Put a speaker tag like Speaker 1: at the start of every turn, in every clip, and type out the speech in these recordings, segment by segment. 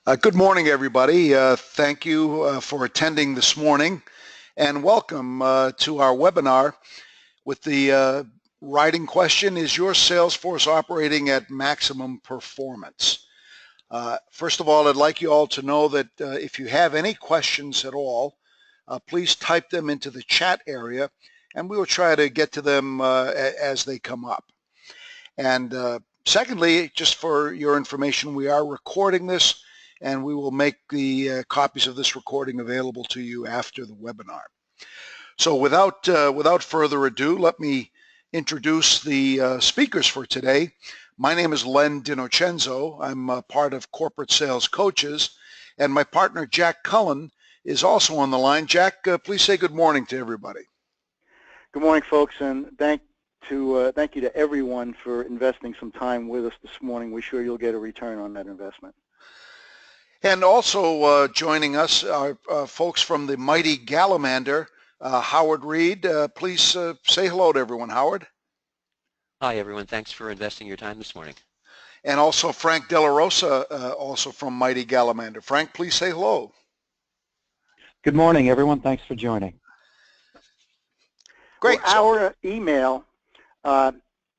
Speaker 1: Good morning, everybody. Thank you for attending this morning, and welcome to our webinar with the writing question, is your sales force operating at maximum performance? First of all, I'd like you all to know that if you have any questions at all, please type them into the chat area, and we will try to get to them as they come up. And secondly, just for your information, we are recording this, and we will make the copies of this recording available to you after the webinar. So without further ado, let me introduce the speakers for today. My name is Len DiNocenzo. I'm part of Corporate Sales Coaches, and my partner Jack Cullen is also on the line. Jack, please say good morning to everybody.
Speaker 2: Good morning, folks, and thank you to everyone for investing some time with us this morning. We're sure you'll get a return on that investment.
Speaker 1: And also joining us are folks from the mighty Gallimander, Howard Reed. Please say hello to everyone, Howard.
Speaker 3: Hi, everyone. Thanks for investing your time this morning.
Speaker 1: And also Frank De La Rosa, also from mighty Gallimander. Frank, please say hello.
Speaker 4: Good morning, everyone. Thanks for joining.
Speaker 1: Great.
Speaker 2: Well, our email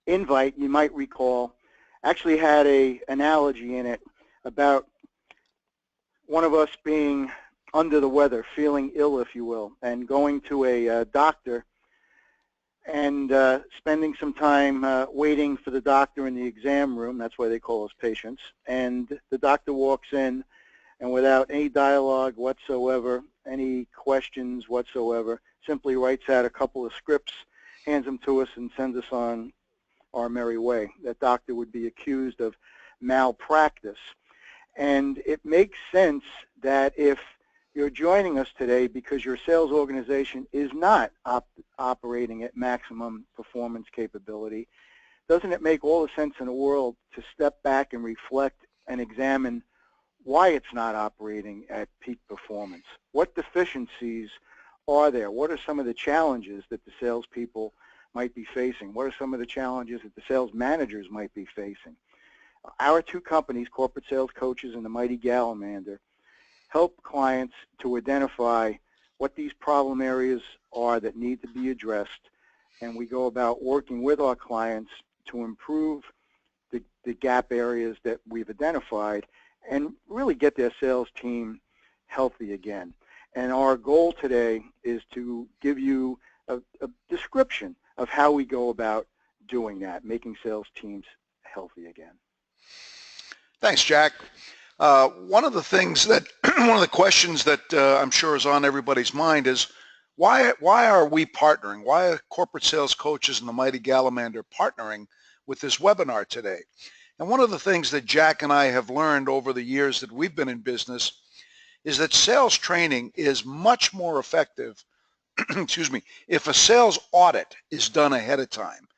Speaker 2: invite, you might recall, actually had an analogy in it about one of us being under the weather, feeling ill, if you will, and going to a doctor and spending some time waiting for the doctor in the exam room. That's why they call us patients. And the doctor walks in, and without any dialogue whatsoever, any questions whatsoever, simply writes out a couple of scripts, hands them to us, and sends us on our merry way. That doctor would be accused of malpractice. And it makes sense that if you're joining us today because your sales organization is not operating at maximum performance capability, doesn't it make all the sense in the world to step back and reflect and examine why it's not operating at peak performance? What deficiencies are there? What are some of the challenges that the salespeople might be facing? What are some of the challenges that the sales managers might be facing? Our two companies, Corporate Sales Coaches and the mighty Gallimander, help clients to identify what these problem areas are that need to be addressed, and we go about working with our clients to improve the gap areas that we've identified and really get their sales team healthy again. And our goal today is to give you a description of how we go about doing that, making sales teams healthy again.
Speaker 1: Thanks, Jack. One of the things that, one of the questions that I'm sure is on everybody's mind is, why are we partnering? Why are Corporate Sales Coaches and the mighty Gallimander partnering with this webinar today? And one of the things that Jack and I have learned over the years that we've been in business is that sales training is much more effective, excuse me, if a sales audit is done ahead of time.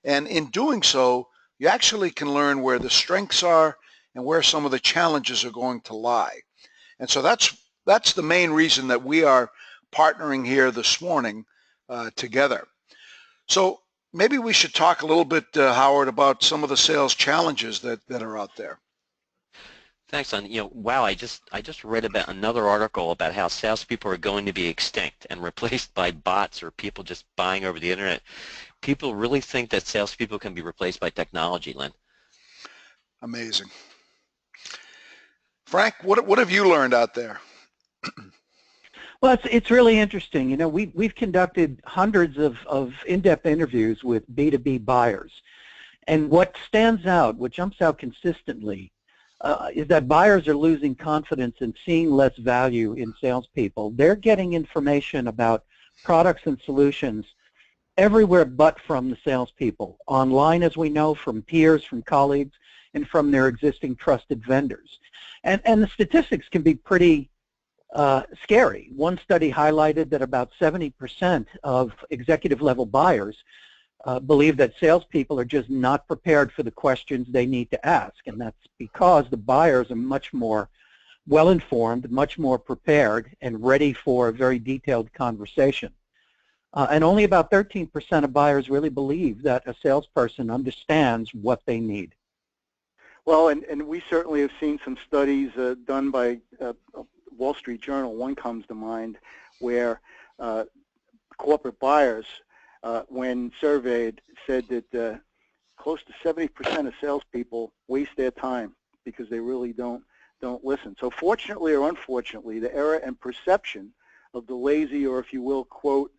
Speaker 1: And in doing so, you actually can learn where the strengths are and where some of the challenges are going to lie. And so that's the main reason that we are partnering here this morning together. So maybe we should talk a little bit, Howard, about some of the sales challenges that are out there.
Speaker 3: Thanks, Len. Wow, I just read about another article about how salespeople are going to be extinct and replaced by bots or people just buying over the internet. People really think that salespeople can be replaced by technology, Len.
Speaker 1: Amazing. Frank, what have you learned out there?
Speaker 4: Well, it's really interesting. We've conducted hundreds of in-depth interviews with B2B buyers. And what stands out, what jumps out consistently, is that buyers are losing confidence and seeing less value in salespeople. They're getting information about products and solutions everywhere but from the salespeople. Online, as we know, from peers, from colleagues, and from their existing trusted vendors. And the statistics can be pretty scary. One study highlighted that about 70% of executive-level buyers believe that salespeople are just not prepared for the questions they need to ask, and that's because the buyers are much more well-informed, much more prepared, and ready for a very detailed conversation. And only about 13% of buyers really believe that a salesperson understands what they need.
Speaker 2: Well, and we certainly have seen some studies done by Wall Street Journal. One comes to mind where corporate buyers, when surveyed, said that close to 70% of salespeople waste their time because they really don't listen. So fortunately or unfortunately, the era and perception of the lazy, or if you will, quote,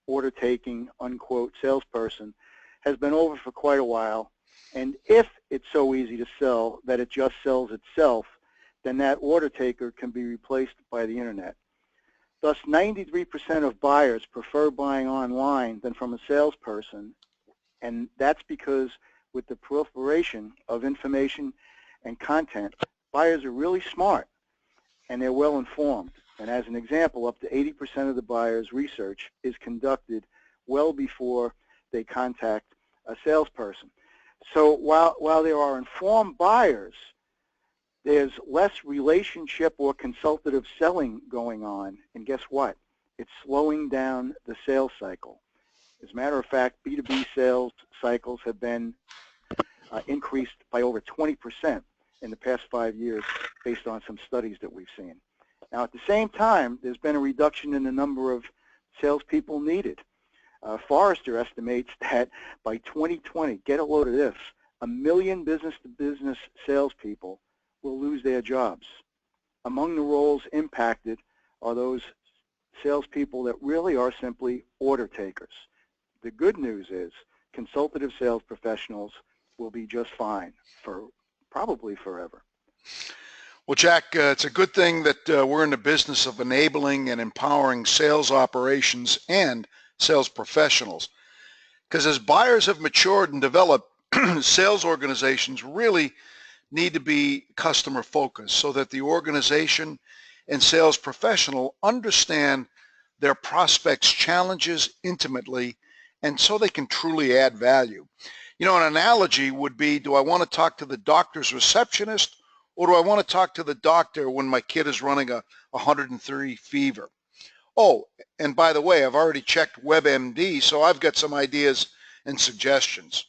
Speaker 2: order taking, unquote, salesperson has been over for quite a while. And if it's so easy to sell that it just sells itself, then that order taker can be replaced by the internet. Thus, 93% of buyers prefer buying online than from a salesperson, and that's because with the proliferation of information and content, buyers are really smart and they're well informed. And as an example, up to 80% of the buyers' research is conducted well before they contact a salesperson. So while there are informed buyers, there's less relationship or consultative selling going on, and guess what? It's slowing down the sales cycle. As a matter of fact, B2B sales cycles have been increased by over 20% in the past 5 years based on some studies that we've seen. Now, at the same time, there's been a reduction in the number of salespeople needed. Forrester estimates that by 2020, get a load of this, 1 million business-to-business salespeople will lose their jobs. Among the roles impacted are those salespeople that really are simply order takers. The good news is consultative sales professionals will be just fine for probably forever.
Speaker 1: Well, Jack, it's a good thing that we're in the business of enabling and empowering sales operations and sales professionals. Because as buyers have matured and developed, sales organizations really need to be customer focused so that the organization and sales professional understand their prospects' challenges intimately, and so they can truly add value. You know, an analogy would be, do I want to talk to the doctor's receptionist, or do I want to talk to the doctor when my kid is running a 103 fever? Oh, and by the way, I've already checked WebMD, so I've got some ideas and suggestions.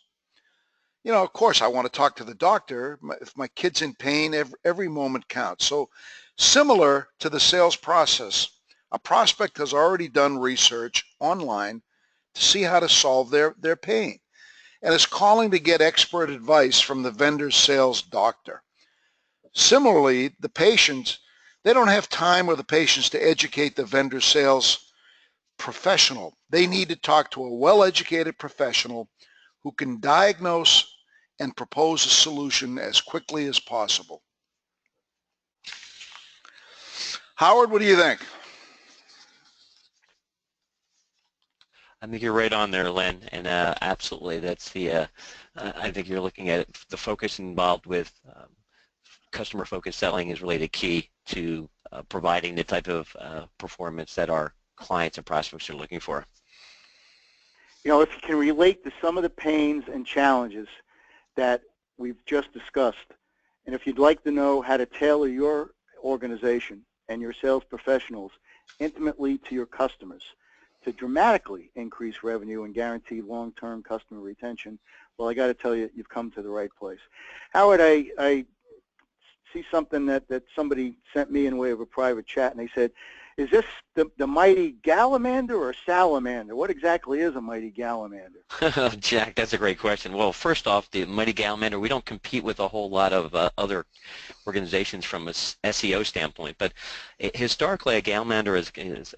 Speaker 1: You know, of course, I want to talk to the doctor. If my kid's in pain, every moment counts. So similar to the sales process, a prospect has already done research online to see how to solve their pain and is calling to get expert advice from the vendor's sales doctor. Similarly, the patients, they don't have time or the patients to educate the vendor sales professional. They need to talk to a well-educated professional who can diagnose and propose a solution as quickly as possible. Howard, what do you think?
Speaker 3: I think you're right on there, Len, and absolutely, that's the. I think you're looking at it, the focus involved with customer-focused selling is really the key to providing the type of performance that our clients and prospects are looking for.
Speaker 2: You know, if you can relate to some of the pains and challenges that we've just discussed, and if you'd like to know how to tailor your organization and your sales professionals intimately to your customers to dramatically increase revenue and guarantee long-term customer retention, well, I got to tell you, you've come to the right place. Howard, I see something that somebody sent me in way of a private chat, and they said, is this the mighty Gallimander or salamander? What exactly is a mighty Gallimander?
Speaker 3: Jack, that's a great question. Well, first off, the mighty Gallimander, we don't compete with a whole lot of other organizations from a SEO standpoint, but historically a Gallimander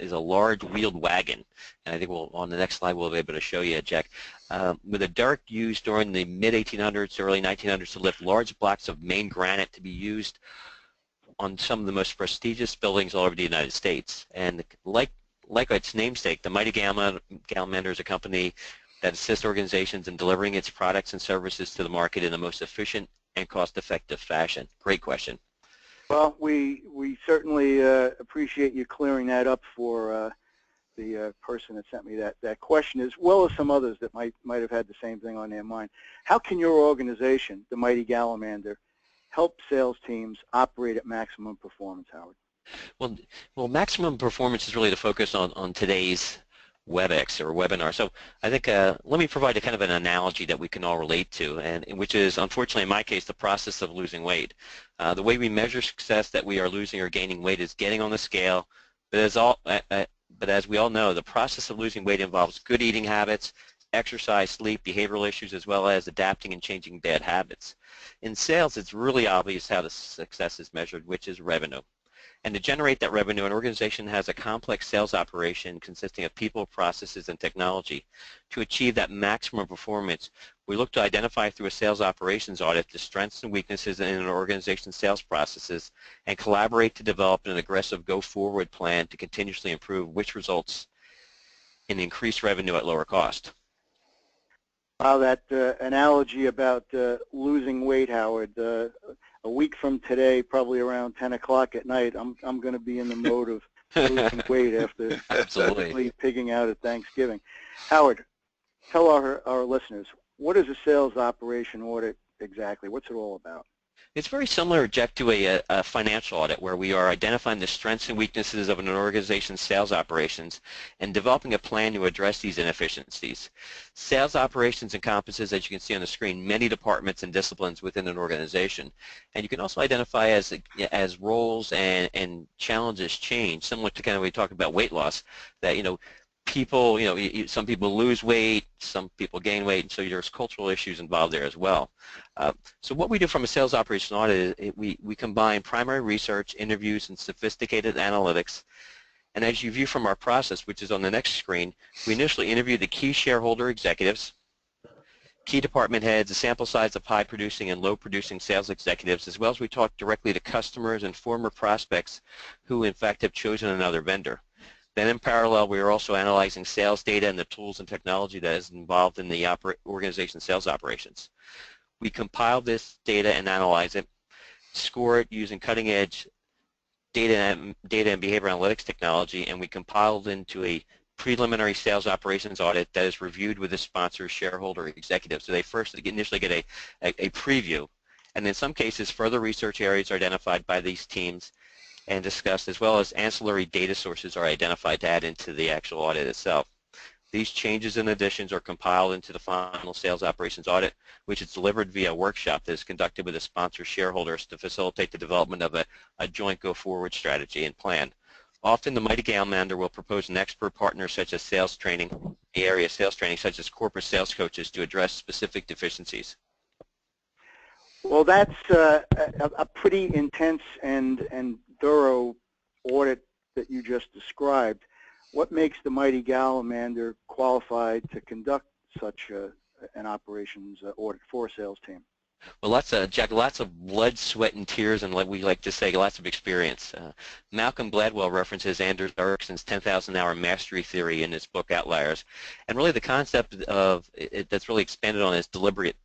Speaker 3: is a large wheeled wagon, and I think on the next slide we'll be able to show you, Jack, with a derrick used during the mid-1800s to early 1900s to lift large blocks of Maine granite to be used on some of the most prestigious buildings all over the United States. And like its namesake, the Mighty Gallimander is a company that assists organizations in delivering its products and services to the market in the most efficient and cost-effective fashion. Great question.
Speaker 2: Well, we certainly appreciate you clearing that up for the person that sent me that question, as well as some others that might have had the same thing on their mind. How can your organization, the Mighty Gallimander, help sales teams operate at maximum performance, Howard?
Speaker 3: Well, maximum performance is really the focus on today's WebEx or webinar. So I think let me provide a kind of an analogy that we can all relate to, and which is, unfortunately, in my case, the process of losing weight. The way we measure success that we are losing or gaining weight is getting on the scale, but as we all know, the process of losing weight involves good eating habits, exercise, sleep, behavioral issues, as well as adapting and changing bad habits. In sales, it's really obvious how the success is measured, which is revenue. And to generate that revenue, an organization has a complex sales operation consisting of people, processes, and technology. To achieve that maximum performance, we look to identify through a sales operations audit the strengths and weaknesses in an organization's sales processes and collaborate to develop an aggressive go-forward plan to continuously improve, which results in increased revenue at lower cost.
Speaker 2: Wow, that analogy about losing weight, Howard. A week from today, probably around 10 o'clock at night, I'm going to be in the mode of losing weight after
Speaker 3: Absolutely
Speaker 2: pigging out at Thanksgiving. Howard, tell our listeners, what is a sales operation audit exactly? What's it all about?
Speaker 3: It's very similar, Jack, to a financial audit where we are identifying the strengths and weaknesses of an organization's sales operations and developing a plan to address these inefficiencies. Sales operations encompasses, as you can see on the screen, many departments and disciplines within an organization. And you can also identify as roles and challenges change, similar to kind of we talked about weight loss, that, people, some people lose weight, some people gain weight, and so there's cultural issues involved there as well. So what we do from a sales operation audit is we combine primary research, interviews, and sophisticated analytics. And as you view from our process, which is on the next screen, we initially interview the key shareholder executives, key department heads, a sample size of high-producing and low-producing sales executives, as well as we talk directly to customers and former prospects who, in fact, have chosen another vendor. Then in parallel, we are also analyzing sales data and the tools and technology that is involved in the organization's sales operations. We compile this data and analyze it, score it using cutting-edge data and behavior analytics technology, and we compile it into a preliminary sales operations audit that is reviewed with the sponsor's shareholder executive. So they first initially get a preview, and in some cases, further research areas are identified by these teams and discussed, as well as ancillary data sources are identified to add into the actual audit itself. These changes and additions are compiled into the final sales operations audit, which is delivered via a workshop that is conducted with the sponsor shareholders to facilitate the development of a joint go-forward strategy and plan. Often the Mighty Galamander will propose an expert partner such as sales training, the area of sales training such as corporate sales coaches to address specific deficiencies.
Speaker 2: Well, that's a pretty intense and thorough audit that you just described. What makes the Mighty Galamander qualified to conduct such an operations audit for a sales team?
Speaker 3: Well, Jack, lots of blood, sweat, and tears, and like we like to say, lots of experience. Malcolm Gladwell references Anders Ericson's 10,000-hour mastery theory in his book Outliers, and really the concept of it that's really expanded on is deliberate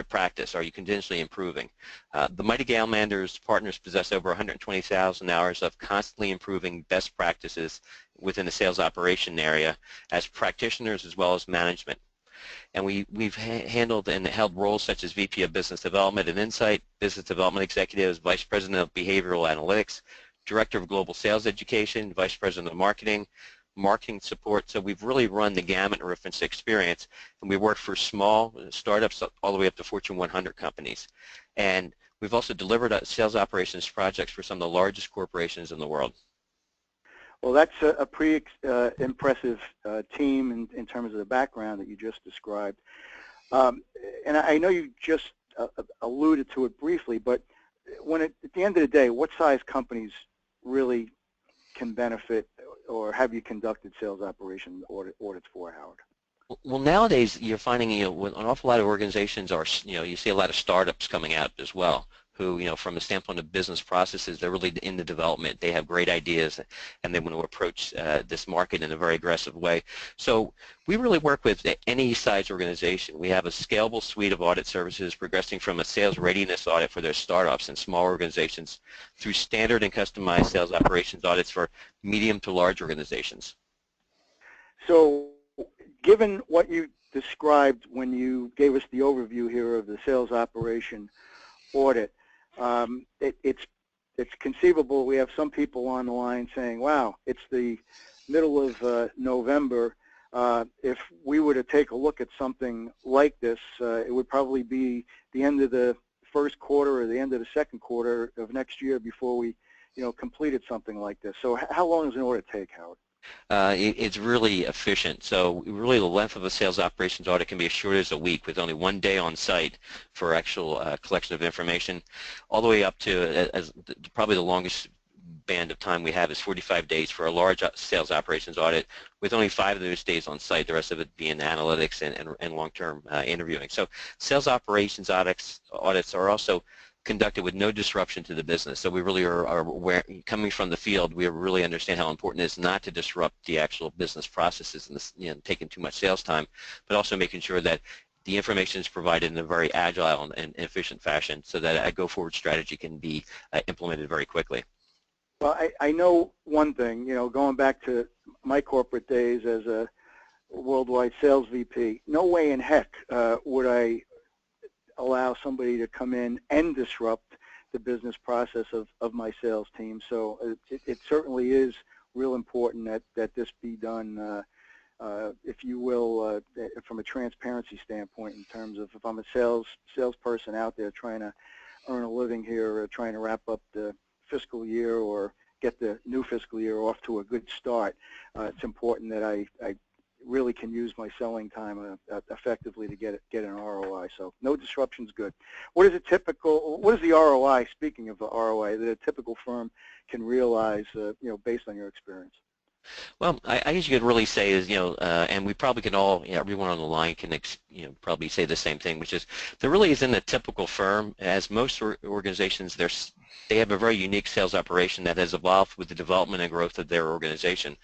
Speaker 3: practice. Are you continuously improving? The Mighty Galamander's partners possess over 120,000 hours of constantly improving best practices within the sales operation area as practitioners as well as management. And we've handled and held roles such as VP of Business Development and Insight, Business Development Executives, Vice President of Behavioral Analytics, Director of Global Sales Education, Vice President of Marketing, Marketing Support. So we've really run the gamut of reference experience, and we work for small startups all the way up to Fortune 100 companies. And we've also delivered sales operations projects for some of the largest corporations in the world.
Speaker 2: Well, that's a pretty impressive team in terms of the background that you just described. And I know you just alluded to it briefly, but at the end of the day, what size companies really can benefit, or have you conducted sales operation audits for, Howard?
Speaker 3: Well, nowadays you're finding, an awful lot of organizations are, you see a lot of startups coming out as well, who, from the standpoint of business processes, they're really in the development. They have great ideas, and they want to approach this market in a very aggressive way. So we really work with any size organization. We have a scalable suite of audit services progressing from a sales readiness audit for their startups and small organizations through standard and customized sales operations audits for medium to large organizations. So
Speaker 2: given what you described when you gave us the overview here of the sales operation audit, it's conceivable we have some people on the line saying, wow, it's the middle of November. If we were to take a look at something like this, it would probably be the end of the first quarter or the end of the second quarter of next year before we, completed something like this. So how long does an audit take, Howard?
Speaker 3: It's really efficient. So really the length of a sales operations audit can be as short as a week with only one day on site for actual collection of information, all the way up to probably the longest band of time we have is 45 days for a large sales operations audit, with only 5 of those days on site, the rest of it being analytics and long-term interviewing. So sales operations audits are also conducted with no disruption to the business. So we really are aware, coming from the field, we really understand how important it is not to disrupt the actual business processes and taking too much sales time, but also making sure that the information is provided in a very agile and efficient fashion so that a go-forward strategy can be implemented very quickly.
Speaker 2: Well, I know one thing, going back to my corporate days as a worldwide sales VP, no way in heck would I allow somebody to come in and disrupt the business process of my sales team. So it certainly is real important that this be done, if you will, from a transparency standpoint, in terms of if I'm a salesperson out there trying to earn a living here or trying to wrap up the fiscal year or get the new fiscal year off to a good start, it's important that I really can use my selling time effectively to get an ROI. So no disruption's good. What is the ROI, speaking of the ROI, that a typical firm can realize, based on your experience?
Speaker 3: Well, I guess you could really say is, and we probably can all, everyone on the line can, probably say the same thing, which is there really isn't a typical firm. As most organizations, they have a very unique sales operation that has evolved with the development and growth of their organization.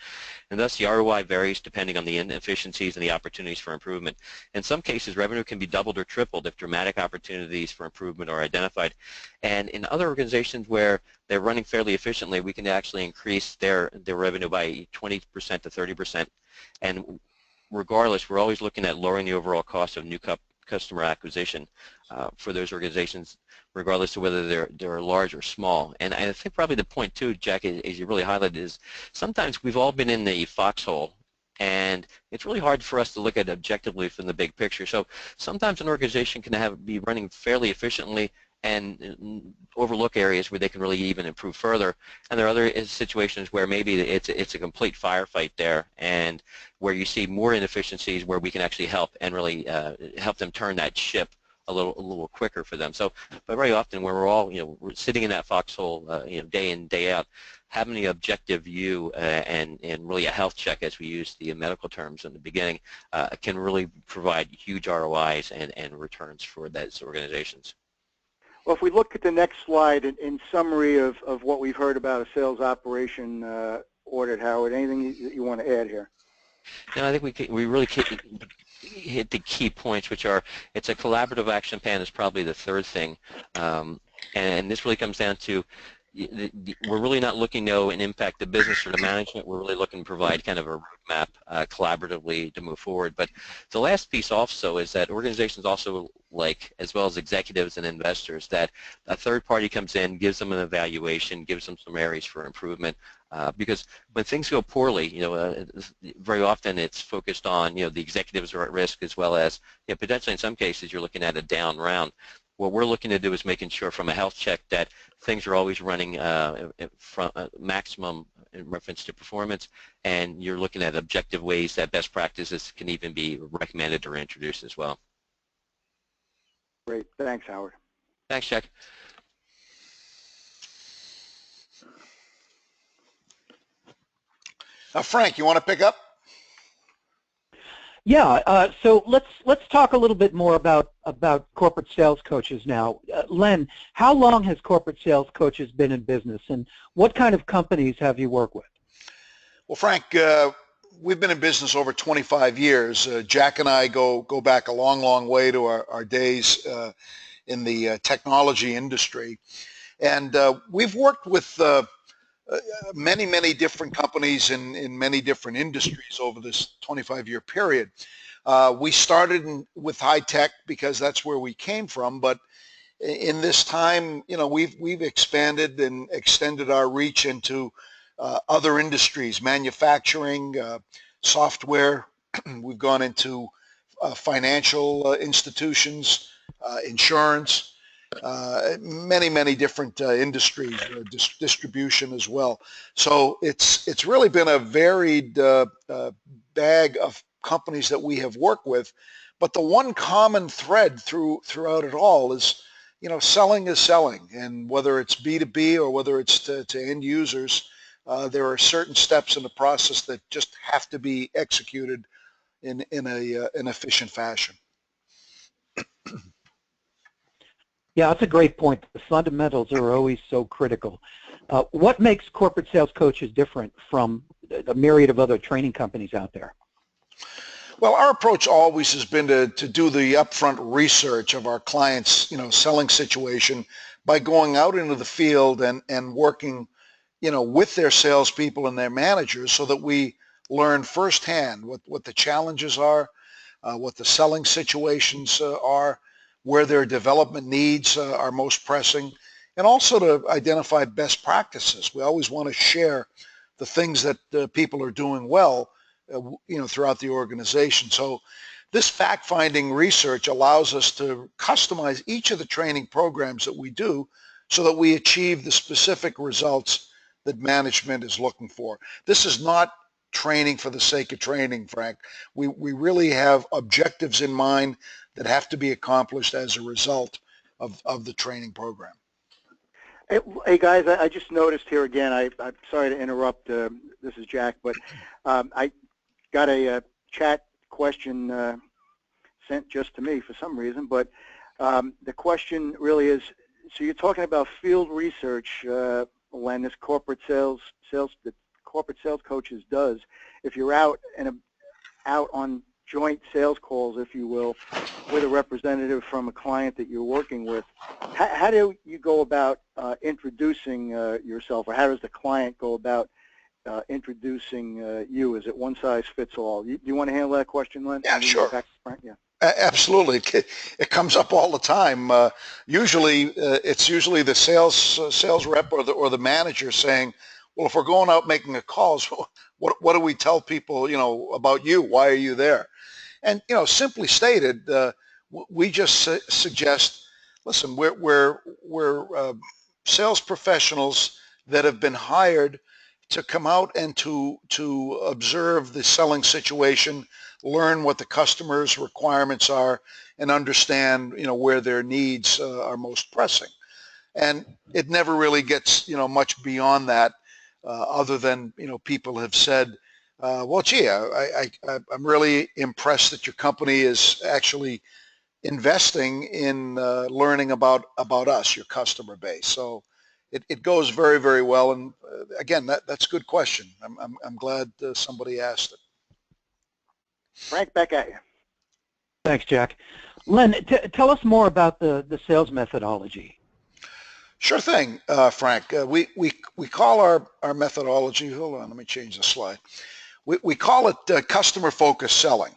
Speaker 3: And thus the ROI varies depending on the inefficiencies and the opportunities for improvement. In some cases, revenue can be doubled or tripled if dramatic opportunities for improvement are identified. And in other organizations where they're running fairly efficiently, we can actually increase their revenue by 20% to 30%. And regardless, we're always looking at lowering the overall cost of new customer acquisition for those organizations, regardless of whether they're large or small. And I think probably the point too, Jack, as you really highlighted, is sometimes we've all been in the foxhole, and it's really hard for us to look at objectively from the big picture. So sometimes an organization can be running fairly efficiently and overlook areas where they can really even improve further. And there are other situations where maybe it's a complete firefight there, and where you see more inefficiencies where we can actually help and really help them turn that ship a little quicker for them. So, but very often when we're all, we're sitting in that foxhole, day in, day out, having the objective view and really a health check, as we use the medical terms in the beginning, can really provide huge ROIs and returns for those organizations.
Speaker 2: Well, if we look at the next slide, in summary of what we've heard about a sales operation audit, Howard, anything you want to add here?
Speaker 3: No, I think we really hit the key points, which are it's a collaborative action plan is probably the third thing, and this really comes down to we're really not looking to impact the business or the management. We're really looking to provide kind of a roadmap collaboratively to move forward. But the last piece also is that organizations also like, as well as executives and investors, that a third party comes in, gives them an evaluation, gives them some areas for improvement. Because when things go poorly, very often it's focused on, the executives are at risk, as well as, potentially in some cases you're looking at a down round. What we're looking to do is making sure from a health check that things are always running from maximum in reference to performance, and you're looking at objective ways that best practices can even be recommended or introduced as well.
Speaker 2: Great. Thanks, Howard.
Speaker 3: Thanks, Jack.
Speaker 1: Frank, you want to pick up?
Speaker 4: Yeah, so let's talk a little bit more about corporate sales coaches now. Len, how long has corporate sales coaches been in business, and what kind of companies have you worked with?
Speaker 1: Well, Frank, we've been in business over 25 years. Jack and I go back a long way to our days in the technology industry, and we've worked with many different companies in many different industries over this 25-year period. We started with high tech because that's where we came from, but in this time, we've expanded and extended our reach into other industries, manufacturing, software, We've gone into financial institutions, insurance, many different industries, distribution as well. So it's really been a varied bag of companies that we have worked with. But the one common thread throughout it all is, selling is selling, and whether it's B2B or whether it's to end users, there are certain steps in the process that just have to be executed in an efficient fashion.
Speaker 4: Yeah, that's a great point. The fundamentals are always so critical. What makes corporate sales coaches different from the myriad of other training companies out there?
Speaker 1: Well, our approach always has been to do the upfront research of our clients' selling situation by going out into the field and working with their salespeople and their managers, so that we learn firsthand what the challenges are, what the selling situations are, where their development needs are most pressing, and also to identify best practices. We always want to share the things that people are doing well, throughout the organization. So this fact-finding research allows us to customize each of the training programs that we do so that we achieve the specific results that management is looking for. This is not training for the sake of training, Frank. We really have objectives in mind that have to be accomplished as a result of the training program.
Speaker 2: Hey guys, I just noticed here again, I'm sorry to interrupt, this is Jack, but I got a chat question sent just to me for some reason, but the question really is, so you're talking about field research when this corporate sales coaches does, if you're out on joint sales calls, if you will, with a representative from a client that you're working with, how do you go about introducing yourself, or how does the client go about introducing you? Is it one size fits all? Do you want to handle that question, Len?
Speaker 1: Yeah, sure.
Speaker 2: Yeah.
Speaker 1: Absolutely. It comes up all the time. Usually, it's usually the sales rep or the manager saying, well, if we're going out making the calls, what do we tell people, about you? Why are you there? And, simply stated, we just suggest, listen, we're sales professionals that have been hired to come out and to observe the selling situation, learn what the customer's requirements are, and understand, where their needs are most pressing. And it never really gets, much beyond that, other than, people have said, well, gee, I'm really impressed that your company is actually investing in learning about us, your customer base. So it goes very, very well. And again, that's a good question. I'm glad somebody asked it.
Speaker 2: Frank, back at you.
Speaker 4: Thanks, Jack. Len, tell us more about the sales methodology.
Speaker 1: Sure thing, Frank. We call our methodology, hold on, let me change the slide. We call it customer-focused selling.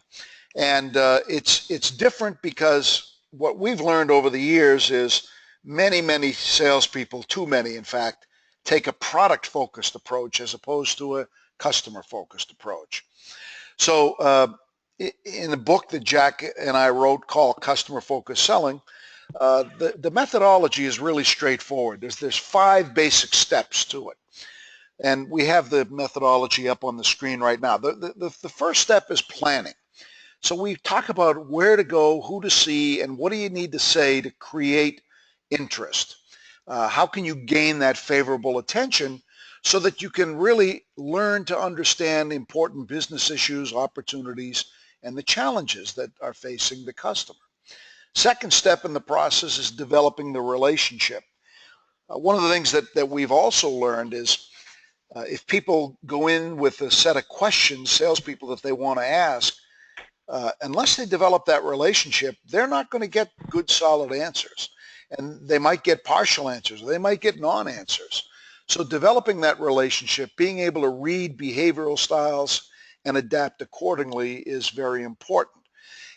Speaker 1: And it's different because what we've learned over the years is many salespeople, too many in fact, take a product-focused approach as opposed to a customer-focused approach. So in the book that Jack and I wrote called Customer-Focused Selling, the methodology is really straightforward. There's 5 basic steps to it. And we have the methodology up on the screen right now. The first step is planning. So we talk about where to go, who to see, and what do you need to say to create interest. How can you gain that favorable attention so that you can really learn to understand important business issues, opportunities, and the challenges that are facing the customer. Second step in the process is developing the relationship. One of the things that we've also learned is if people go in with a set of questions, salespeople, that they want to ask, unless they develop that relationship, they're not going to get good, solid answers. And they might get partial answers, or they might get non-answers. So developing that relationship, being able to read behavioral styles and adapt accordingly is very important.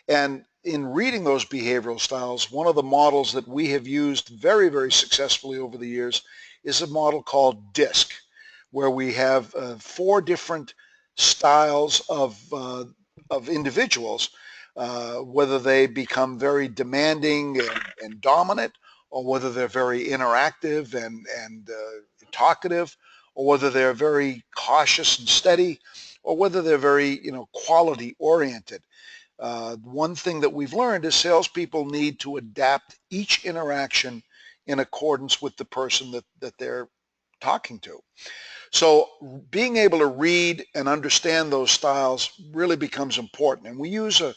Speaker 1: And in reading those behavioral styles, one of the models that we have used very, very successfully over the years is a model called DISC, where we have 4 different styles of of individuals, whether they become very demanding and dominant, or whether they're very interactive and talkative, or whether they're very cautious and steady, or whether they're very, quality oriented. One thing that we've learned is salespeople need to adapt each interaction in accordance with the person that they're talking to. So being able to read and understand those styles really becomes important. And we use a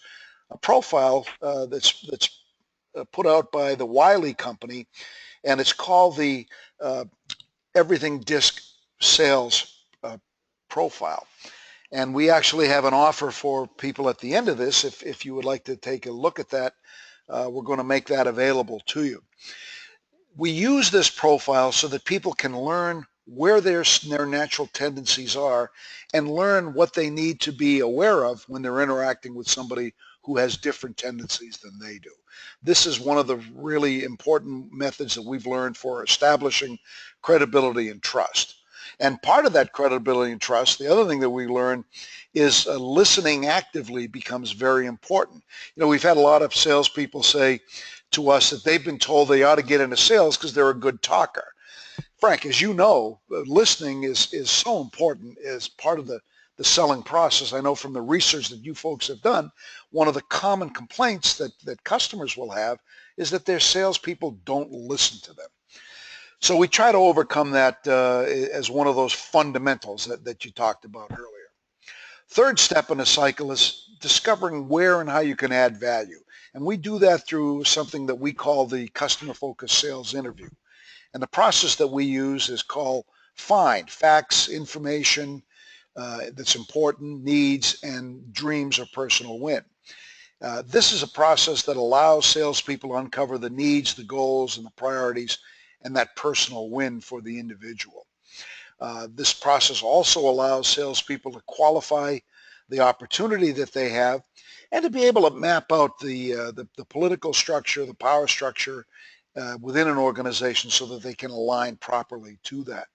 Speaker 1: profile that's put out by the Wiley Company, and it's called the Everything Disc Sales Profile. And we actually have an offer for people at the end of this. If you would like to take a look at that, we're going to make that available to you. We use this profile so that people can learn where their natural tendencies are and learn what they need to be aware of when they're interacting with somebody who has different tendencies than they do. This is one of the really important methods that we've learned for establishing credibility and trust. And part of that credibility and trust, the other thing that we learn is listening actively becomes very important. We've had a lot of salespeople say to us that they've been told they ought to get into sales because they're a good talker. Frank, as you know, listening is so important as part of the selling process. I know from the research that you folks have done, one of the common complaints that customers will have is that their salespeople don't listen to them. So we try to overcome that as one of those fundamentals that you talked about earlier. Third step in a cycle is discovering where and how you can add value. And we do that through something that we call the customer-focused sales interview. And the process that we use is called FIND, facts, information that's important, needs, and dreams or personal win. This is a process that allows salespeople to uncover the needs, the goals, and the priorities, and that personal win for the individual. This process also allows salespeople to qualify the opportunity that they have and to be able to map out the political structure, the power structure within an organization so that they can align properly to that.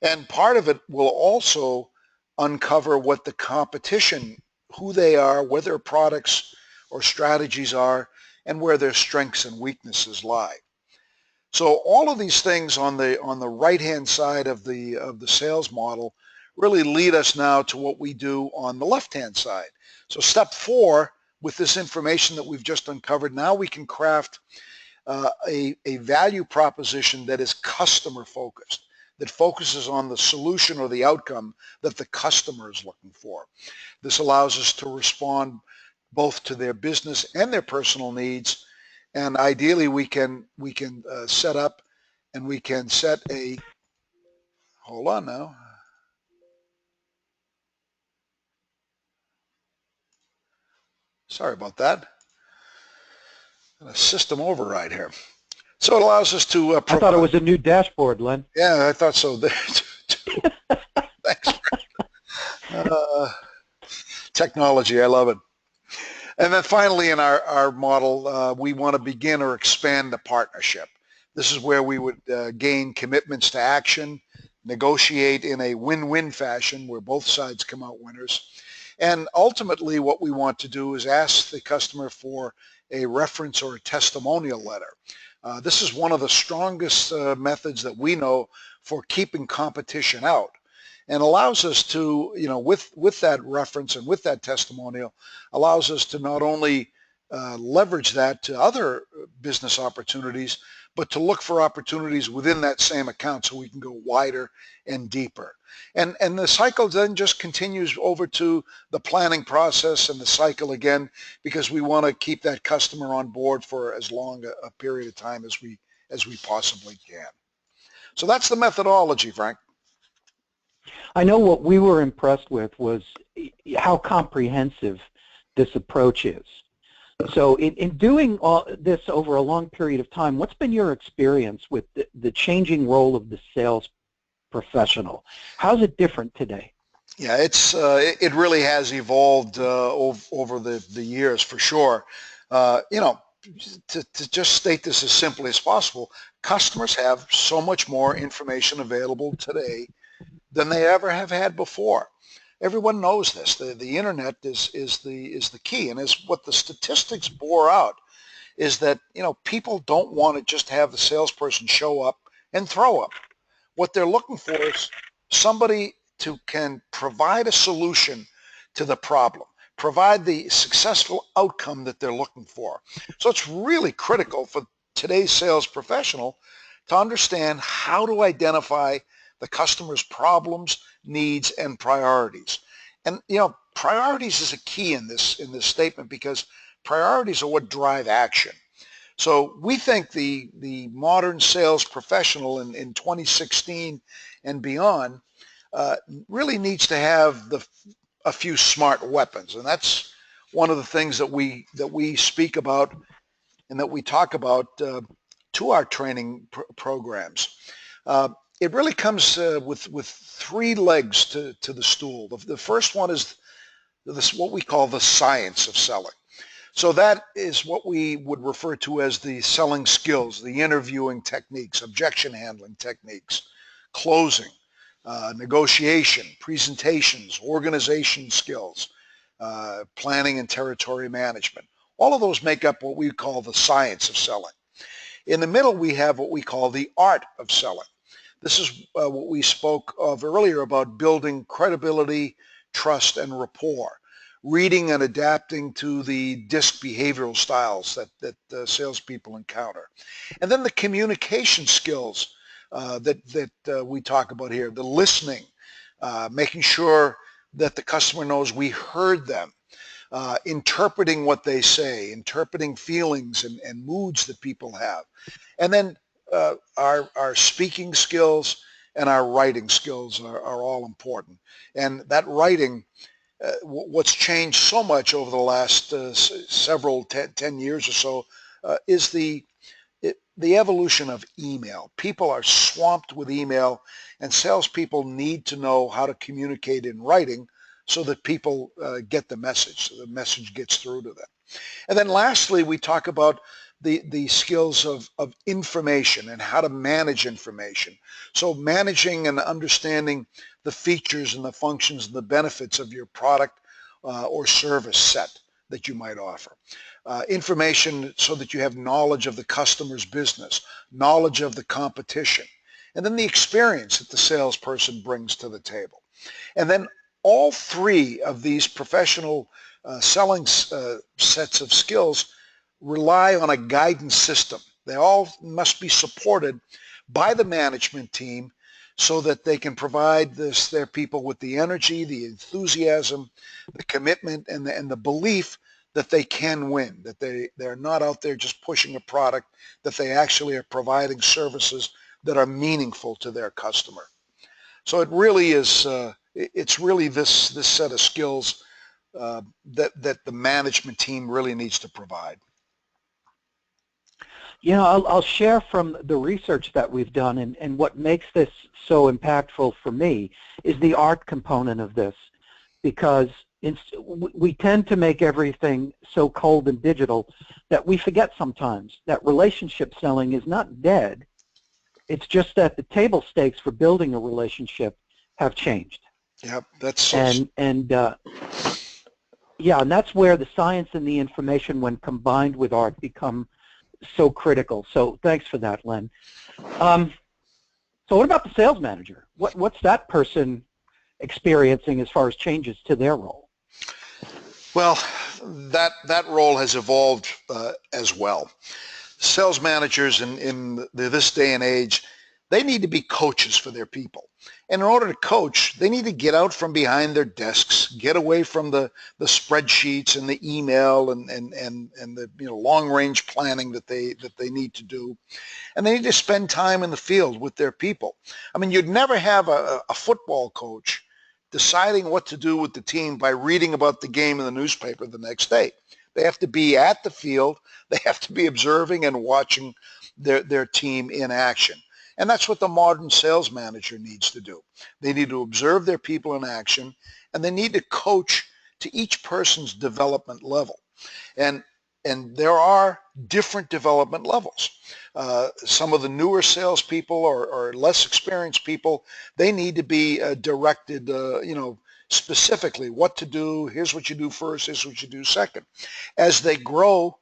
Speaker 1: And part of it will also uncover what the competition, who they are, where their products or strategies are, and where their strengths and weaknesses lie. So all of these things on the right-hand side of the sales model really lead us now to what we do on the left-hand side. So step 4, with this information that we've just uncovered, now we can craft a value proposition that is customer-focused, that focuses on the solution or the outcome that the customer is looking for. This allows us to respond both to their business and their personal needs. And ideally, we can set up and we can set a, hold on now. Sorry about that. A system override here. So it allows us to
Speaker 4: I thought it was a new dashboard, Len.
Speaker 1: Yeah, I thought so there too. Thanks. Technology, I love it. And then finally in our model, we want to begin or expand the partnership. This is where we would gain commitments to action, negotiate in a win-win fashion where both sides come out winners. And ultimately what we want to do is ask the customer for a reference or a testimonial letter. This is one of the strongest methods that we know for keeping competition out, and allows us to, with that reference and with that testimonial, allows us to not only leverage that to other business opportunities, but to look for opportunities within that same account so we can go wider and deeper. And the cycle then just continues over to the planning process and the cycle again, because we want to keep that customer on board for as long a period of time as we possibly can. So that's the methodology, Frank.
Speaker 4: I know what we were impressed with was how comprehensive this approach is. So in doing all this over a long period of time, what's been your experience with the changing role of the sales professional? How's it different today?
Speaker 1: Yeah, it really has evolved over the years for sure. To just state this as simply as possible, customers have so much more information available today than they ever have had before. Everyone knows this. The internet is the key, and as what the statistics bore out is that, people don't want to just have the salesperson show up and throw up. What they're looking for is somebody to can provide a solution to the problem, provide the successful outcome that they're looking for. So it's really critical for today's sales professional to understand how to identify the customer's problems, needs, and priorities. And priorities is a key in this statement, because priorities are what drive action. So we think the modern sales professional in 2016 and beyond really needs to have a few smart weapons, and that's one of the things that we speak about and that we talk about to our training programs. It really comes with three legs to the stool. The first one is what we call the science of selling. So that is what we would refer to as the selling skills, the interviewing techniques, objection handling techniques, closing, negotiation, presentations, organization skills, planning and territory management. All of those make up what we call the science of selling. In the middle, we have what we call the art of selling. This is what we spoke of earlier about building credibility, trust, and rapport, reading and adapting to the DISC behavioral styles that salespeople encounter. And then the communication skills that we talk about here, the listening, making sure that the customer knows we heard them, interpreting what they say, interpreting feelings and moods that people have. And then our speaking skills and our writing skills are all important. And that writing, what's changed so much over the last several 10 years or so is the evolution of email. People are swamped with email, and salespeople need to know how to communicate in writing so that people get the message, so the message gets through to them. And then lastly, we talk about the skills of information and how to manage information. So managing and understanding the features and the functions and the benefits of your product or service set that you might offer. Information so that you have knowledge of the customer's business, knowledge of the competition, and then the experience that the salesperson brings to the table. And then all three of these professional selling sets of skills rely on a guidance system. They all must be supported by the management team so that they can provide their people with the energy, the enthusiasm, the commitment, and the belief that they can win, that they're not out there just pushing a product, that they actually are providing services that are meaningful to their customer. So it really is, it's really this set of skills that the management team really needs to provide.
Speaker 4: I'll share from the research that we've done, and what makes this so impactful for me is the art component of this, because we tend to make everything so cold and digital that we forget sometimes that relationship selling is not dead. It's just that the table stakes for building a relationship have changed.
Speaker 1: Yep, that's so.
Speaker 4: And that's where the science and the information, when combined with art, become so critical. So thanks for that, Len. So what about the sales manager? What's that person experiencing as far as changes to their role?
Speaker 1: Well, that role has evolved as well. Sales managers in this day and age, they need to be coaches for their people. And in order to coach, they need to get out from behind their desks, get away from the spreadsheets and the email and the long range planning that they need to do. And they need to spend time in the field with their people. I mean, you'd never have a football coach deciding what to do with the team by reading about the game in the newspaper the next day. They have to be at the field. They have to be observing and watching their team in action. And that's what the modern sales manager needs to do. They need to observe their people in action, and they need to coach to each person's development level. And there are different development levels. Some of the newer salespeople or less experienced people, they need to be directed, specifically what to do. Here's what you do first. Here's what you do second. As they grow,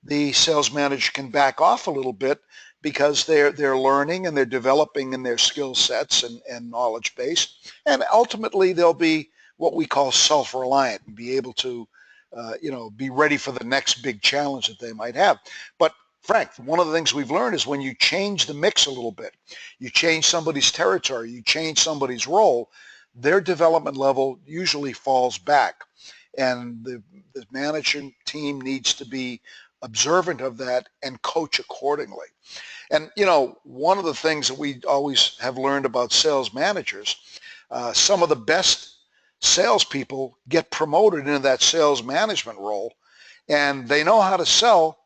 Speaker 1: the sales manager can back off a little bit because they're learning and they're developing in their skill sets and knowledge base. And ultimately, they'll be what we call self-reliant and be able to, be ready for the next big challenge that they might have. But Frank, one of the things we've learned is when you change the mix a little bit, you change somebody's territory, you change somebody's role, their development level usually falls back. And the management team needs to be observant of that and coach accordingly. And, one of the things that we always have learned about sales managers, some of the best salespeople get promoted into that sales management role, and they know how to sell,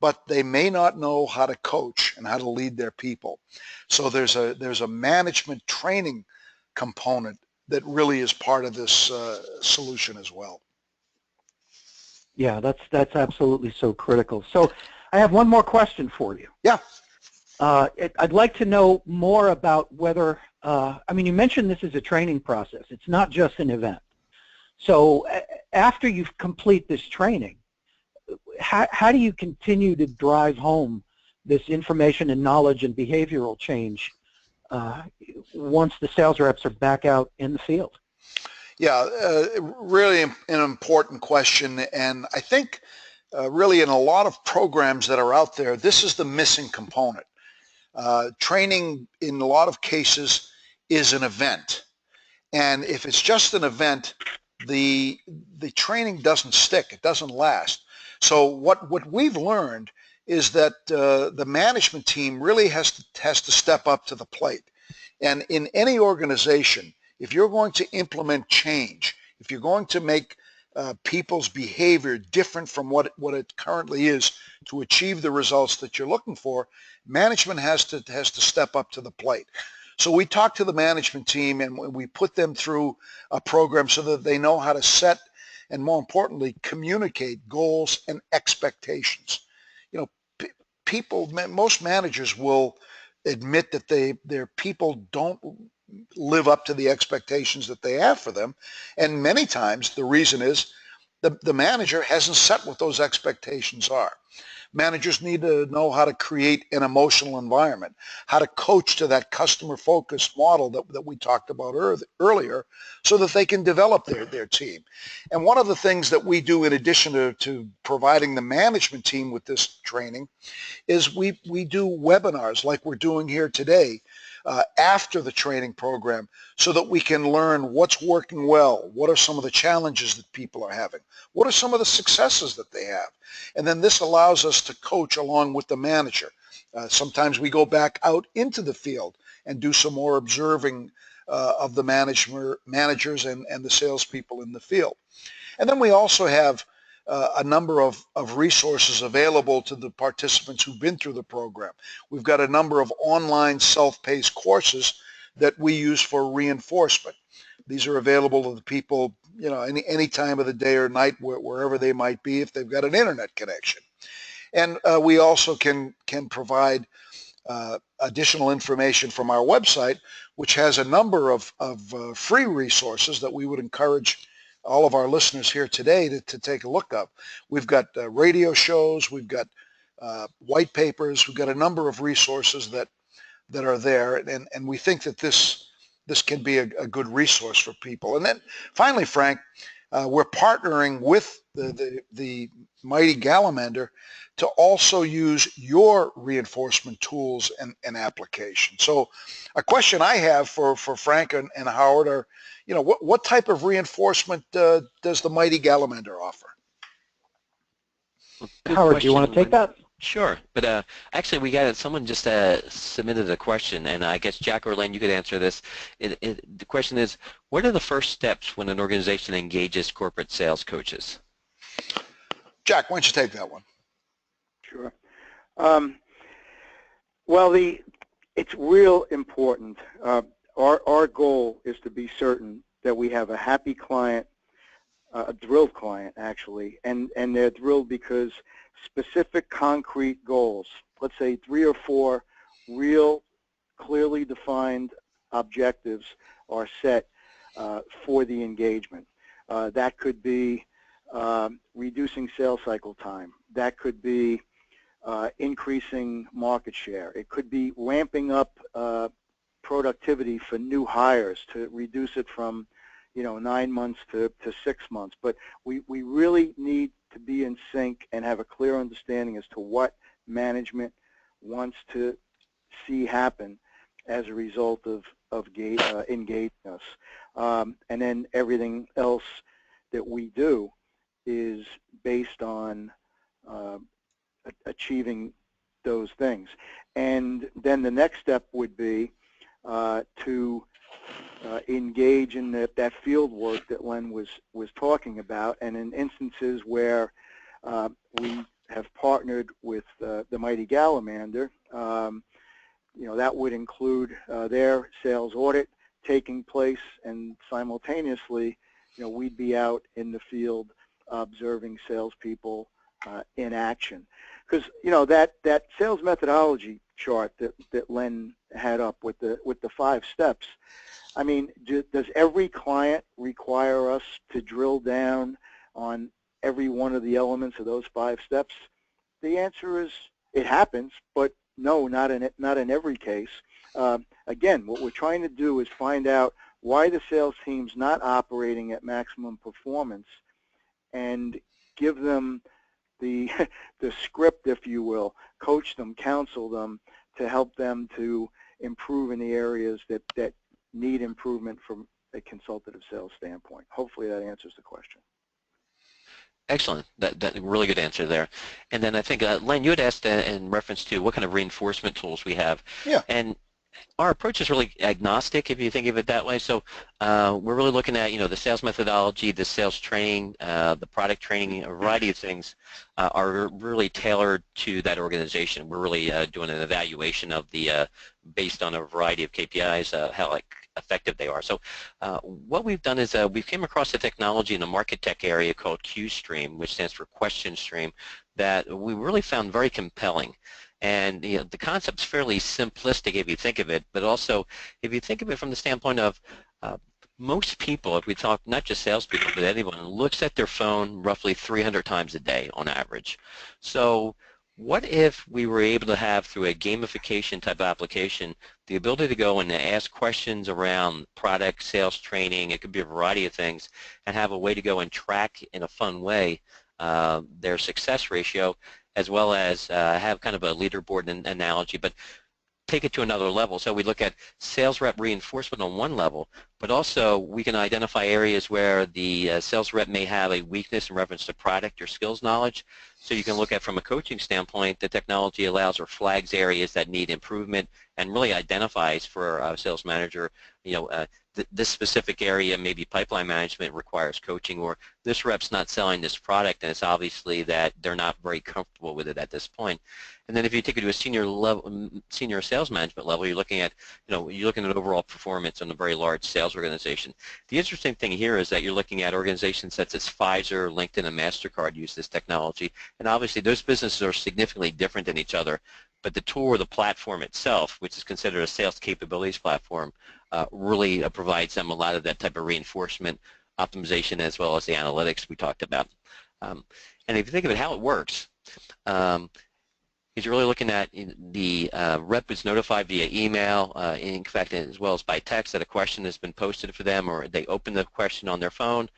Speaker 1: but they may not know how to coach and how to lead their people. So there's a management training component that really is part of this solution as well.
Speaker 4: Yeah, that's absolutely so critical. So I have one more question for you.
Speaker 1: Yeah.
Speaker 4: I'd like to know more about whether, you mentioned this is a training process. It's not just an event. So after you complete this training, how do you continue to drive home this information and knowledge and behavioral change once the sales reps are back out in the field?
Speaker 1: Yeah, really an important question, and I think really in a lot of programs that are out there, this is the missing component. Training in a lot of cases is an event, and if it's just an event, the training doesn't stick, it doesn't last. So what we've learned is that the management team really has to step up to the plate. And in any organization, if you're going to implement change, if you're going to make people's behavior different from what it currently is to achieve the results that you're looking for, management has to step up to the plate. So we talk to the management team and we put them through a program so that they know how to set and, more importantly, communicate goals and expectations. Most managers will admit that their people don't live up to the expectations that they have for them. And many times the reason is the manager hasn't set what those expectations are. Managers need to know how to create an emotional environment, how to coach to that customer-focused model that we talked about earlier so that they can develop their team. And one of the things that we do in addition to providing the management team with this training is we do webinars like we're doing here today after the training program so that we can learn what's working well, what are some of the challenges that people are having, what are some of the successes that they have. And then this allows us to coach along with the manager. Sometimes we go back out into the field and do some more observing of the managers and the salespeople in the field. And then we also have a number of resources available to the participants who've been through the program. We've got a number of online self-paced courses that we use for reinforcement. These are available to the people, any time of the day or night, wherever they might be, if they've got an internet connection. And we also can provide additional information from our website, which has a number of free resources that we would encourage all of our listeners here today to take a look up. We've got radio shows, we've got white papers, we've got a number of resources that are there, and we think that this can be a good resource for people. And then finally, Frank, we're partnering with the mighty Gallimander to also use your reinforcement tools and applications. So a question I have for Frank and Howard are, what type of reinforcement does the mighty Gallimander offer?
Speaker 4: Howard, do you want to take that?
Speaker 3: Sure, but actually we got someone just submitted a question, and I guess Jack or Len, you could answer this. The question is, what are the first steps when an organization engages corporate sales coaches?
Speaker 1: Jack, why don't you take that one?
Speaker 2: Sure. Well, it's real important. Our goal is to be certain that we have a happy client, a thrilled client actually, and they're thrilled because specific concrete goals, let's say 3 or 4 real clearly defined objectives are set for the engagement. That could be reducing sales cycle time. That could be increasing market share. It could be ramping up productivity for new hires to reduce it from 9 months to 6 months. But we really need to be in sync and have a clear understanding as to what management wants to see happen as a result of engaging us. And then everything else that we do is based on achieving those things. And then the next step would be to engage in that field work that Len was talking about, and in instances where we have partnered with the mighty Gallimander, that would include their sales audit taking place, and simultaneously, we'd be out in the field observing salespeople in action. Because that sales methodology chart that Len had up with the 5 steps, I mean, does every client require us to drill down on every one of the elements of those 5 steps? The answer is it happens, but no, not in every case. Again, what we're trying to do is find out why the sales team's not operating at maximum performance, and give them the script, if you will, coach them, counsel them to help them to improve in the areas that need improvement from a consultative sales standpoint. Hopefully that answers the question.
Speaker 3: Excellent. That really good answer there. And then I think, Len, you had asked in reference to what kind of reinforcement tools we have.
Speaker 1: Yeah.
Speaker 3: And our approach is really agnostic, if you think of it that way. So we're really looking at, the sales methodology, the sales training, the product training, a variety of things are really tailored to that organization. We're really doing an evaluation of the, based on a variety of KPIs, how effective they are. So what we've done is we've came across a technology in the market tech area called QStream, which stands for Question Stream, that we really found very compelling. And the concept's fairly simplistic if you think of it, but also if you think of it from the standpoint of most people, if we talk not just salespeople, but anyone, looks at their phone roughly 300 times a day on average. So what if we were able to have, through a gamification type of application, the ability to go and ask questions around product, sales training, it could be a variety of things, and have a way to go and track in a fun way their success ratio, as well as have kind of a leaderboard analogy, but take it to another level. So we look at sales rep reinforcement on one level, but also we can identify areas where the sales rep may have a weakness in reference to product or skills knowledge. So you can look at, from a coaching standpoint, the technology allows or flags areas that need improvement and really identifies for a sales manager, this specific area, maybe pipeline management, requires coaching, or this rep's not selling this product and it's obviously that they're not very comfortable with it at this point. And then if you take it to a senior sales management level, you're looking at, you're looking at overall performance on a very large sales organization. The interesting thing here is that you're looking at organizations such as Pfizer, LinkedIn, and MasterCard use this technology, and obviously those businesses are significantly different than each other, but the tool or the platform itself, which is considered a sales capabilities platform, really provides them a lot of that type of reinforcement, optimization, as well as the analytics we talked about. And if you think of it, how it works, is you're really looking at the rep is notified via email, in fact, as well as by text, that a question has been posted for them, or they open the question on their phone.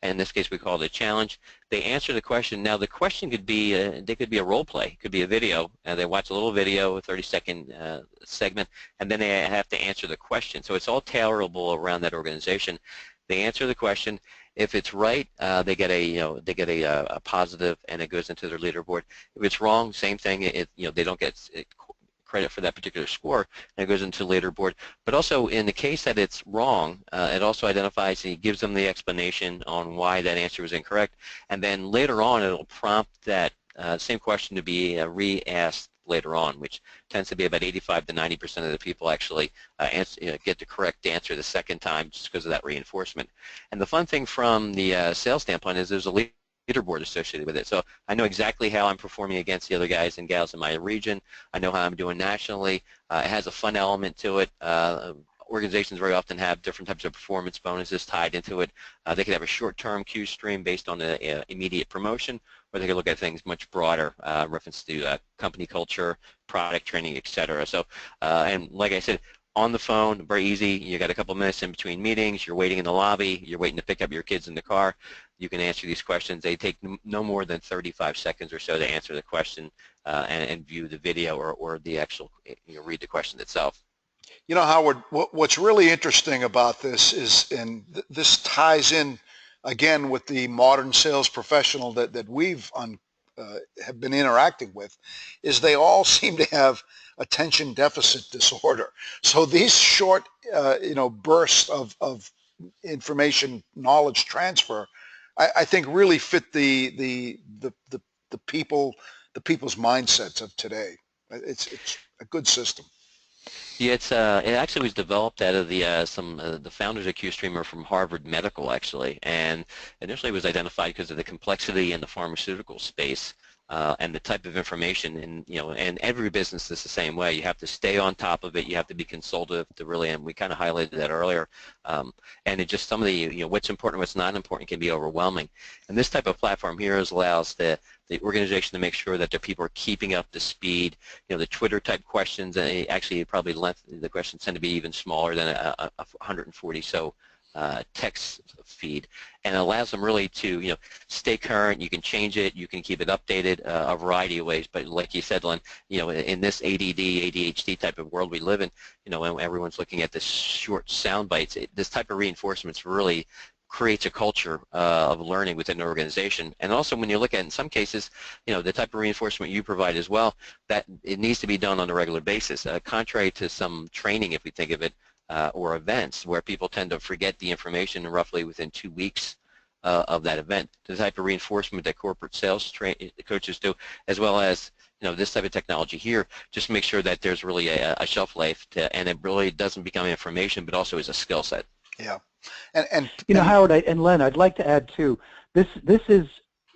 Speaker 3: And in this case, we call it a challenge. They answer the question. Now, the question could be, they could be a role play, it could be a video, and they watch a little video, a 30-second segment, and then they have to answer the question. So it's all tailorable around that organization. They answer the question. If it's right, they get a positive, and it goes into their leaderboard. If it's wrong, same thing. They don't get credit for that particular score, and it goes into leaderboard. But also, in the case that it's wrong, it also identifies and gives them the explanation on why that answer was incorrect. And then later on, it'll prompt that same question to be re-asked later on, which tends to be about 85 to 90% of the people actually get the correct answer the second time, just because of that reinforcement. And the fun thing from the sales standpoint is there's a leaderboard associated with it. So I know exactly how I'm performing against the other guys and gals in my region. I know how I'm doing nationally. It has a fun element to it. organizations very often have different types of performance bonuses tied into it. They could have a short-term Q stream based on the immediate promotion, or they could look at things much broader, reference to company culture, product training, etc. So, and like I said, on the phone, very easy. You got a couple minutes in between meetings. You're waiting in the lobby. You're waiting to pick up your kids in the car. You can answer these questions. They take no more than 35 seconds or so to answer the question and view the video or the actual, read the question itself.
Speaker 1: You know, Howard, what's really interesting about this is, and this ties in again with the modern sales professional that we've have been interacting with, is they all seem to have attention deficit disorder. So these short, bursts of information knowledge transfer, I think really fit the people's mindsets of today. It's a good system.
Speaker 3: Yeah, it actually was developed out of the founders of QStream are from Harvard Medical actually, and initially it was identified because of the complexity in the pharmaceutical space. And the type of information, and every business is the same way. You have to stay on top of it. You have to be consultative to really, and we kind of highlighted that earlier. And it just some of the, what's important, what's not important can be overwhelming. And this type of platform here allows the organization to make sure that their people are keeping up to speed. The Twitter type questions, and actually probably the questions tend to be even smaller than a 140 so. Text feed, and allows them really to stay current. You can change it, you can keep it updated a variety of ways, but like you said, Len, in this ADD, ADHD type of world we live in, when everyone's looking at this short sound bites, this type of reinforcements really creates a culture of learning within an organization. And also when you look at, in some cases, the type of reinforcement you provide as well, that it needs to be done on a regular basis, contrary to some training, if we think of it, or events where people tend to forget the information roughly within 2 weeks of that event. The type of reinforcement that corporate sales coaches do, as well as this type of technology here, just make sure that there's really a shelf life and it really doesn't become information, but also is a skill set.
Speaker 1: Yeah,
Speaker 4: and Howard and Len, I'd like to add too.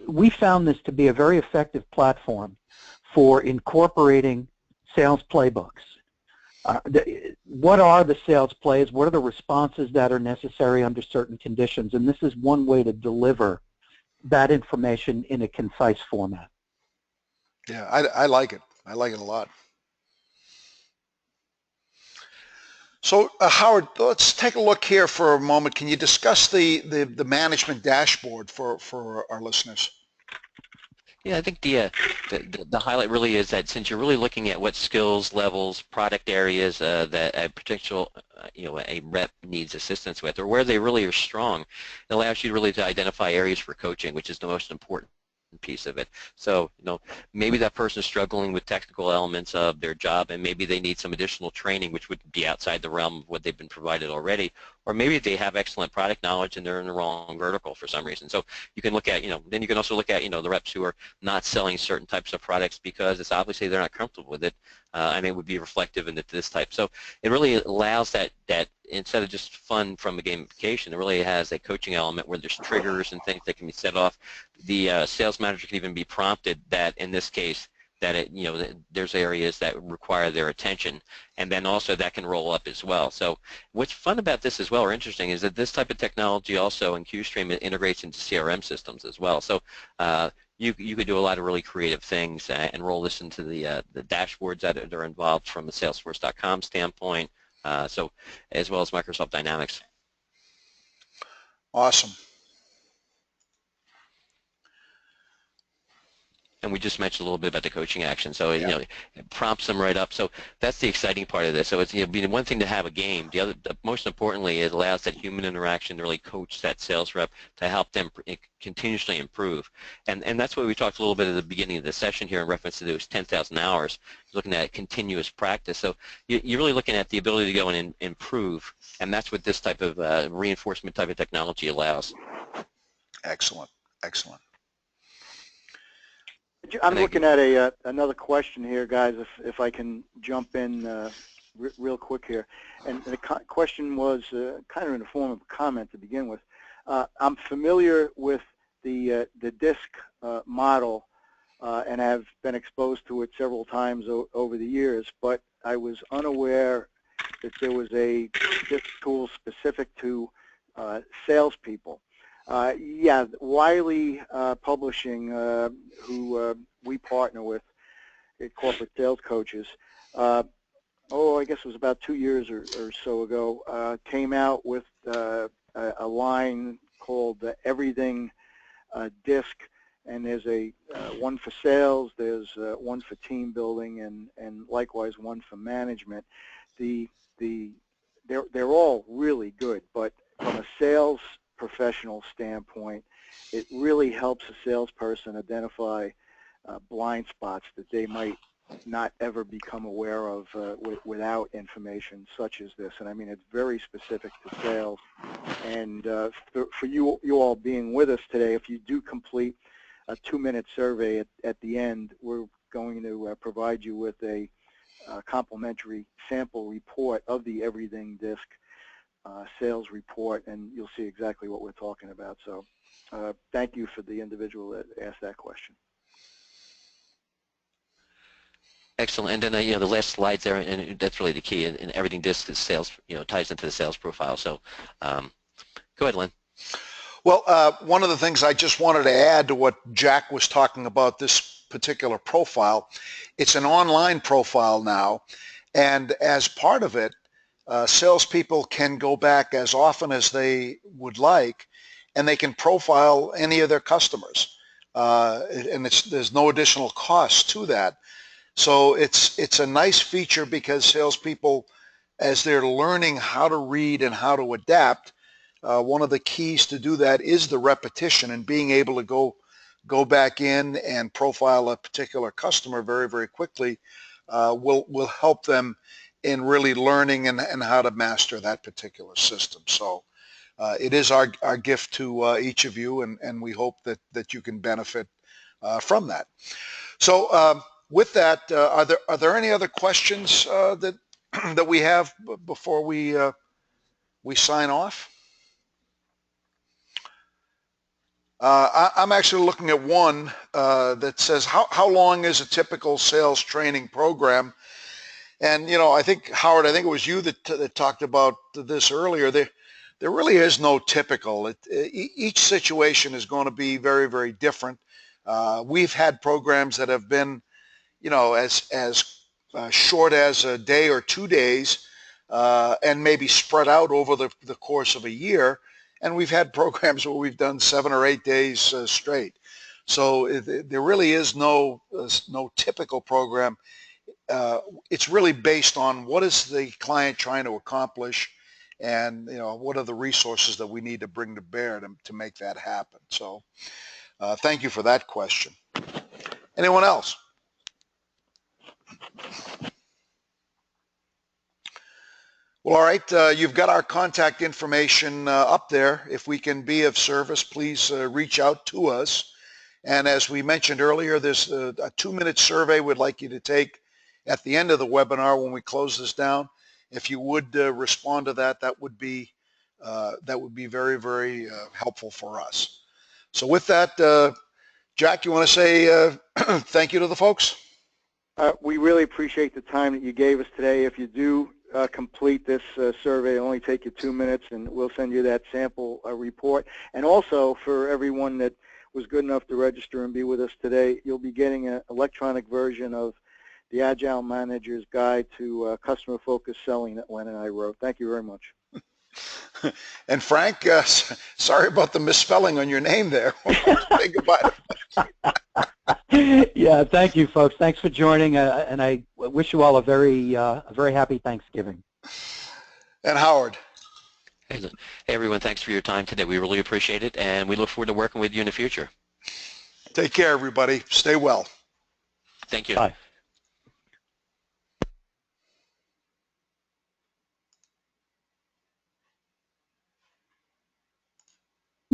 Speaker 4: We found this to be a very effective platform for incorporating sales playbooks. What are the sales plays? What are the responses that are necessary under certain conditions? And this is one way to deliver that information in a concise format.
Speaker 1: Yeah, I like it. I like it a lot. So Howard, let's take a look here for a moment. Can you discuss the management dashboard for our listeners?
Speaker 3: Yeah, I think the highlight really is that since you're really looking at what skills levels, product areas that a potential a rep needs assistance with, or where they really are strong, it allows you really to identify areas for coaching, which is the most important piece of it. So maybe that person is struggling with technical elements of their job, and maybe they need some additional training, which would be outside the realm of what they've been provided already. Or maybe they have excellent product knowledge and they're in the wrong vertical for some reason. So you can look at, then you can also look at, the reps who are not selling certain types of products because it's obviously they're not comfortable with it, and it would be reflective in this type. So it really allows that instead of just fun from a gamification, it really has a coaching element where there's triggers and things that can be set off. The sales manager can even be prompted that in this case, that there's areas that require their attention, and then also that can roll up as well. So what's fun about this as well, or interesting, is that this type of technology also in QStream, it integrates into CRM systems as well. So you could do a lot of really creative things and roll this into the dashboards that are involved from a Salesforce.com standpoint, so as well as Microsoft Dynamics.
Speaker 1: Awesome.
Speaker 3: And we just mentioned a little bit about the coaching action, so it prompts them right up. So that's the exciting part of this. So it's one thing to have a game. The other, most importantly, it allows that human interaction to really coach that sales rep to help them continuously improve. And that's what we talked a little bit at the beginning of the session here in reference to those 10,000 hours, looking at continuous practice. So you're really looking at the ability to go in and improve, and that's what this type of reinforcement type of technology allows.
Speaker 1: Excellent, excellent.
Speaker 2: I'm looking at another question here, guys, if I can jump in real quick here. And the question was kind of in the form of a comment to begin with. I'm familiar with the DISC model and have been exposed to it several times over the years, but I was unaware that there was a DISC tool specific to salespeople. Yeah, Wiley Publishing, who we partner with at Corporate Sales Coaches, I guess it was about 2 years or so ago, came out with a line called the Everything DISC, and there's a one for sales, there's one for team building, and likewise one for management. They're all really good, but from a sales professional standpoint, it really helps a salesperson identify blind spots that they might not ever become aware of without information such as this. And I mean, it's very specific to sales. And for you all being with us today, if you do complete a 2-minute survey at the end, we're going to provide you with a complimentary sample report of the Everything DISC sales report, and you'll see exactly what we're talking about. So thank you for the individual that asked that question.
Speaker 3: Excellent. And then the last slides there, and that's really the key. And Everything DISC is sales, ties into the sales profile. So go ahead, Len.
Speaker 1: Well, one of the things I just wanted to add to what Jack was talking about, this particular profile, it's an online profile now, and as part of it, salespeople can go back as often as they would like, and they can profile any of their customers, and there's no additional cost to that. So it's a nice feature because salespeople, as they're learning how to read and how to adapt, one of the keys to do that is the repetition, and being able to go back in and profile a particular customer very, very quickly will help them in really learning and how to master that particular system. So it is our gift to each of you, and we hope that you can benefit from that. So with that, are there any other questions that we have before we sign off? I'm actually looking at one that says, how long is a typical sales training program? And, I think, Howard, it was you that talked about this earlier. There really is no typical. Each situation is going to be very, very different. We've had programs that have been, as short as a day or 2 days, and maybe spread out over the course of a year. And we've had programs where we've done 7 or 8 days straight. So there really is no typical program. It's really based on what is the client trying to accomplish, and what are the resources that we need to bring to bear to make that happen. So thank you for that question. Anyone else? Well, all right, you've got our contact information up there. If we can be of service, please reach out to us. And as we mentioned earlier, there's a 2-minute survey we'd like you to take at the end of the webinar when we close this down. If you would respond to that, that would be very, very helpful for us. So with that, Jack, you want to say thank you to the folks?
Speaker 2: We really appreciate the time that you gave us today. If you do complete this survey, it'll only take you 2 minutes, and we'll send you that sample report. And also, for everyone that was good enough to register and be with us today, you'll be getting an electronic version of the Agile Manager's Guide to Customer-Focused Selling that Len and I wrote. Thank you very much.
Speaker 1: And Frank, sorry about the misspelling on your name there. Say goodbye.
Speaker 4: Yeah, thank you, folks. Thanks for joining, and I wish you all a very happy Thanksgiving.
Speaker 1: And Howard.
Speaker 3: Hey, everyone, thanks for your time today. We really appreciate it, and we look forward to working with you in the future.
Speaker 1: Take care, everybody. Stay well.
Speaker 3: Thank you.
Speaker 4: Bye.